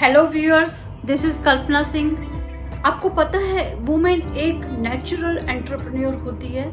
Hello viewers, this is कल्पना सिंह। आपको पता है वुमेन एक नेचुरल एंटरप्रेन्योर होती है।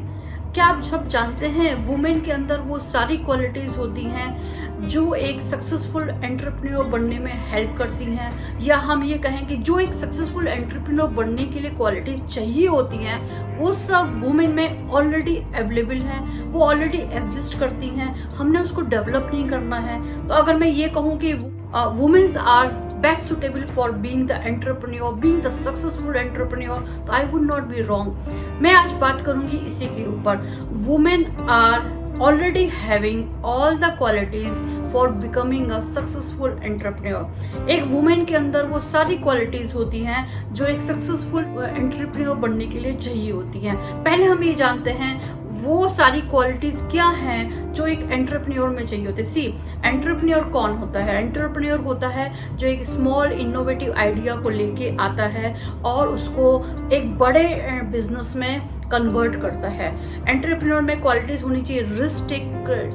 क्या आप सब जानते हैं वुमेन के अंदर वो सारी क्वालिटीज होती हैं जो एक सक्सेसफुल एंटरप्रेन्योर बनने में हेल्प करती हैं, या हम ये कहें कि जो एक सक्सेसफुल एंटरप्रेन्योर बनने के लिए क्वालिटीज चाहिए होती हैं वो सब वुमेन में ऑलरेडी अवेलेबल हैं, वो ऑलरेडी एग्जिस्ट करती हैं। हमने उसको डेवलप नहीं करना है। तो अगर मैं ये कहूँ कि womens are best suitable for being the entrepreneur, being the successful entrepreneur, तो I would not be wrong. मैं आज बात करूंगी इसी के ऊपर। Women are already having all the qualities for becoming a successful entrepreneur। एक वुमेन के अंदर वो सारी क्वालिटीज होती हैं जो एक सक्सेसफुल एंटरप्रेन्योर बनने के लिए चाहिए होती हैं। पहले हम ये जानते हैं वो सारी क्वालिटीज क्या हैं जो एक एंटरप्रेन्योर में चाहिए होती है। सी, एंटरप्रेन्योर कौन होता है? एंटरप्रेन्योर होता है जो एक स्मॉल इनोवेटिव आइडिया को लेके आता है और उसको एक बड़े बिजनेस में कन्वर्ट करता है। एंटरप्रेन्योर में क्वालिटीज होनी चाहिए रिस्क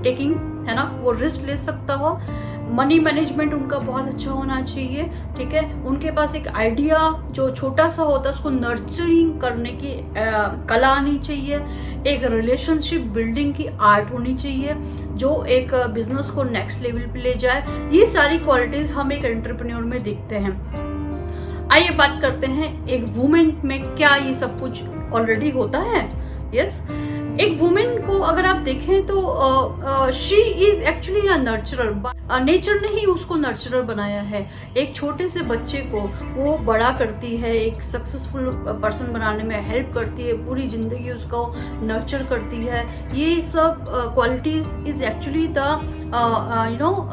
टेकिंग, है ना, वो रिस्क ले सकता हो। मनी मैनेजमेंट उनका बहुत अच्छा होना चाहिए, ठीक है। उनके पास एक आइडिया जो छोटा सा होता है उसको नर्चरिंग करने की कला आनी चाहिए। एक रिलेशनशिप बिल्डिंग की आर्ट होनी चाहिए जो एक बिजनेस को नेक्स्ट लेवल पे ले जाए। ये सारी क्वालिटीज हम एक एंटरप्रेन्योर में देखते हैं। आइए बात करते हैं एक वुमेन में क्या ये सब कुछ ऑलरेडी होता है। यस, एक वुमेन को अगर आप देखें तो she is actually a नर्चरर। Nature ने ही उसको नर्चरर बनाया है। एक छोटे से बच्चे को वो बड़ा करती है, एक सक्सेसफुल पर्सन बनाने में हेल्प करती है, पूरी जिंदगी उसको नर्चर करती है। ये सब क्वालिटीज इज एक्चुअली द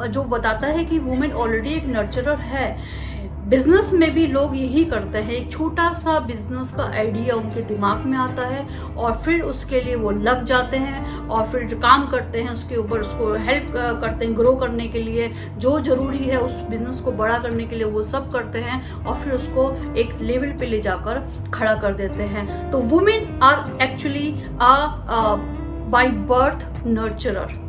जो बताता है कि वुमेन ऑलरेडी एक नर्चरर है। बिजनेस में भी लोग यही करते हैं, एक छोटा सा बिजनेस का आइडिया उनके दिमाग में आता है और फिर उसके लिए वो लग जाते हैं और फिर काम करते हैं उसके ऊपर, उसको हेल्प करते हैं ग्रो करने के लिए। जो जरूरी है उस बिजनेस को बड़ा करने के लिए वो सब करते हैं और फिर उसको एक लेवल पे ले जाकर खड़ा कर देते हैं। तो women are actually by birth nurturer.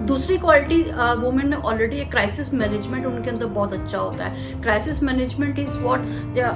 दूसरी क्वालिटी वुमेन में ऑलरेडी एक क्राइसिस मैनेजमेंट उनके अंदर बहुत अच्छा होता है। क्राइसिस मैनेजमेंट इज व्हाट,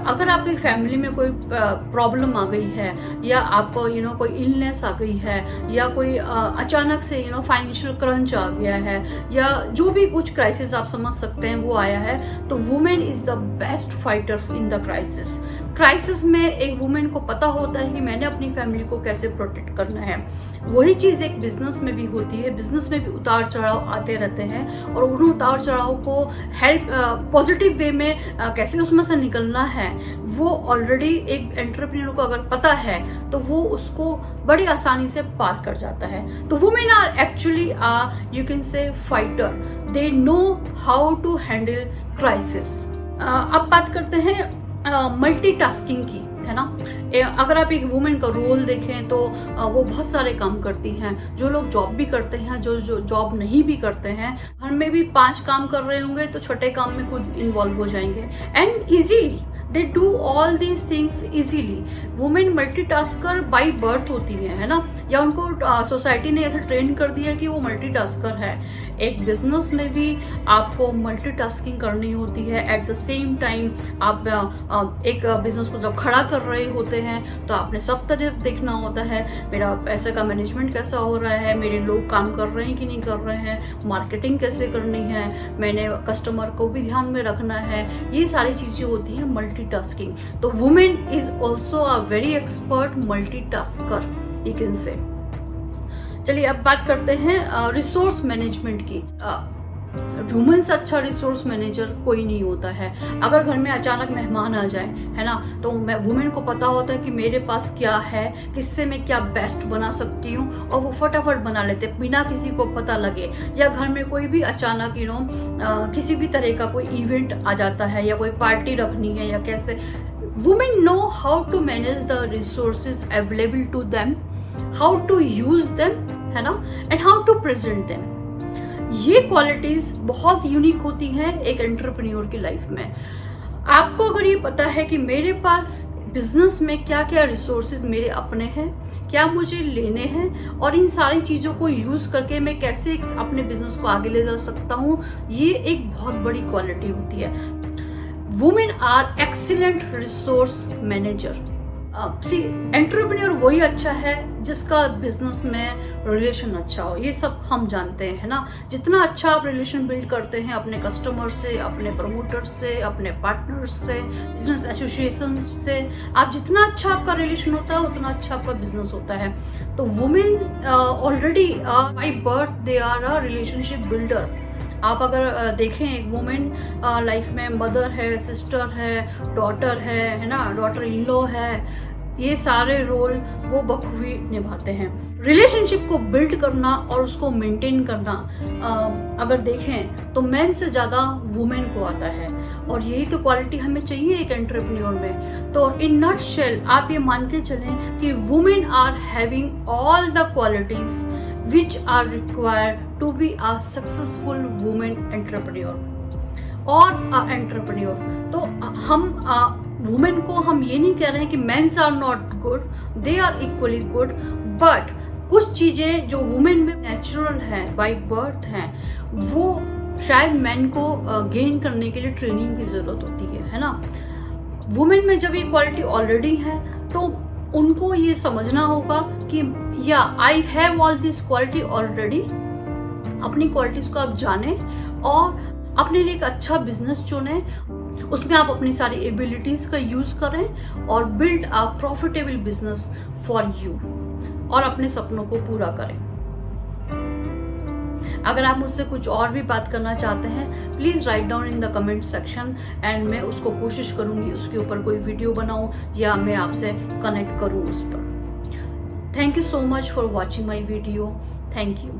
अगर आपकी फैमिली में कोई प्रॉब्लम आ गई है या आपको कोई इलनेस आ गई है या कोई अचानक से फाइनेंशियल क्रंच आ गया है या जो भी कुछ क्राइसिस आप समझ सकते हैं वो आया है, तो women is the best fighter in the crisis. Crisis में एक वुमेन को पता होता है कि मैंने अपनी फैमिली को कैसे प्रोटेक्ट करना है। वही चीज़ एक बिजनेस में भी होती है। बिजनेस में भी उतार चढ़ाव आते रहते हैं और उन उतार चढ़ाव को हेल्प पॉजिटिव वे में कैसे उसमें से निकलना है वो ऑलरेडी एक एंटरप्रेन्योर को अगर पता है तो वो उसको बड़ी आसानी से पार कर जाता है। तो women are actually you can say fighter. They know how to handle crisis. अब बात करते हैं मल्टीटास्किंग की, है ना। अगर आप एक वुमेन का रोल देखें तो वो बहुत सारे काम करती हैं। जो लोग जॉब भी करते हैं, जो जॉब नहीं भी करते हैं, घर में भी 5 काम कर रहे होंगे तो छोटे काम में खुद इन्वॉल्व हो जाएंगे and easily they do all these things easily. Women multitasker by birth होती है ना, या उनको सोसाइटी ने ऐसे ट्रेन कर दिया कि वो मल्टीटास्कर है। एक बिजनेस में भी आपको मल्टीटास्किंग करनी होती है। एट द सेम टाइम आप एक बिजनेस को जब खड़ा कर रहे होते हैं तो आपने सब तरफ देखना होता है, मेरा पैसे का मैनेजमेंट कैसा हो रहा है, मेरे लोग काम कर रहे हैं कि नहीं कर रहे हैं, मार्केटिंग कैसे करनी है, मैंने कस्टमर को भी ध्यान में रखना है। ये सारी चीज़ें होती हैं मल्टीटास्किंग। तो women is also a very expert multitasker, you can से। चलिए अब बात करते हैं रिसोर्स मैनेजमेंट की। वुमेन से अच्छा रिसोर्स मैनेजर कोई नहीं होता है। अगर घर में अचानक मेहमान आ जाए, है ना, तो वुमेन को पता होता है कि मेरे पास क्या है, किससे मैं क्या बेस्ट बना सकती हूँ, और वो फटाफट बना लेते बिना किसी को पता लगे। या घर में कोई भी अचानक किसी भी तरह का कोई इवेंट आ जाता है या कोई पार्टी रखनी है या कैसे, women know how to manage the resources available to them, how to use them, है ना, and how to present them. ये क्वालिटीज बहुत यूनिक होती हैं एक एंटरप्रेन्योर की लाइफ में। आपको अगर ये पता है कि मेरे पास बिजनेस में क्या क्या रिसोर्सेज मेरे अपने हैं, क्या मुझे लेने हैं, और इन सारी चीज़ों को यूज़ करके मैं कैसे अपने बिजनेस को आगे ले जा सकता हूँ, ये एक बहुत बड़ी क्वालिटी होती है। Women are excellent resource manager. See entrepreneur वही अच्छा है जिसका बिजनेस में रिलेशन अच्छा हो, ये सब हम जानते हैं, है ना। जितना अच्छा आप रिलेशन बिल्ड करते हैं अपने कस्टमर से, अपने प्रमोटर से, अपने पार्टनर्स से, बिजनेस एसोसिएशन से, आप जितना अच्छा आपका रिलेशन होता है उतना अच्छा आपका बिजनेस होता है। तो women already by birth they are a relationship builder. आप अगर देखें एक वुमेन लाइफ में मदर है, सिस्टर है, डॉटर है ना, डॉटर इन लॉ है, ये सारे रोल वो बखूबी निभाते हैं। रिलेशनशिप को बिल्ड करना और उसको मेंटेन करना अगर देखें तो मेन से ज़्यादा वुमेन को आता है, और यही तो क्वालिटी हमें चाहिए एक एंटरप्रेन्योर में। तो इन नटशेल आप ये मान के चलें कि women are having all the qualities which are required to be a successful woman entrepreneur or a entrepreneur। तो हम वुमेन को हम ये नहीं कह रहे हैं कि mens are not good, they are equally good, but कुछ चीजें जो वुमेन में नेचुरल है, बाय बर्थ हैं, वो शायद मैन को गेन करने के लिए ट्रेनिंग की जरूरत होती है ना। वुमेन में जब ये क्वालिटी ऑलरेडी है तो उनको ये समझना होगा कि या I have all this quality already. अपनी क्वालिटीज को आप जाने और अपने लिए एक अच्छा बिजनेस चुने, उसमें आप अपनी सारी एबिलिटीज का यूज करें और build a profitable business for you, और अपने सपनों को पूरा करें। अगर आप मुझसे कुछ और भी बात करना चाहते हैं please write down in the comment section, and मैं उसको कोशिश करूंगी उसके ऊपर कोई वीडियो बनाऊं या मैं आपसे कनेक्ट करूं उस पर। Thank you so much for watching my video. Thank you.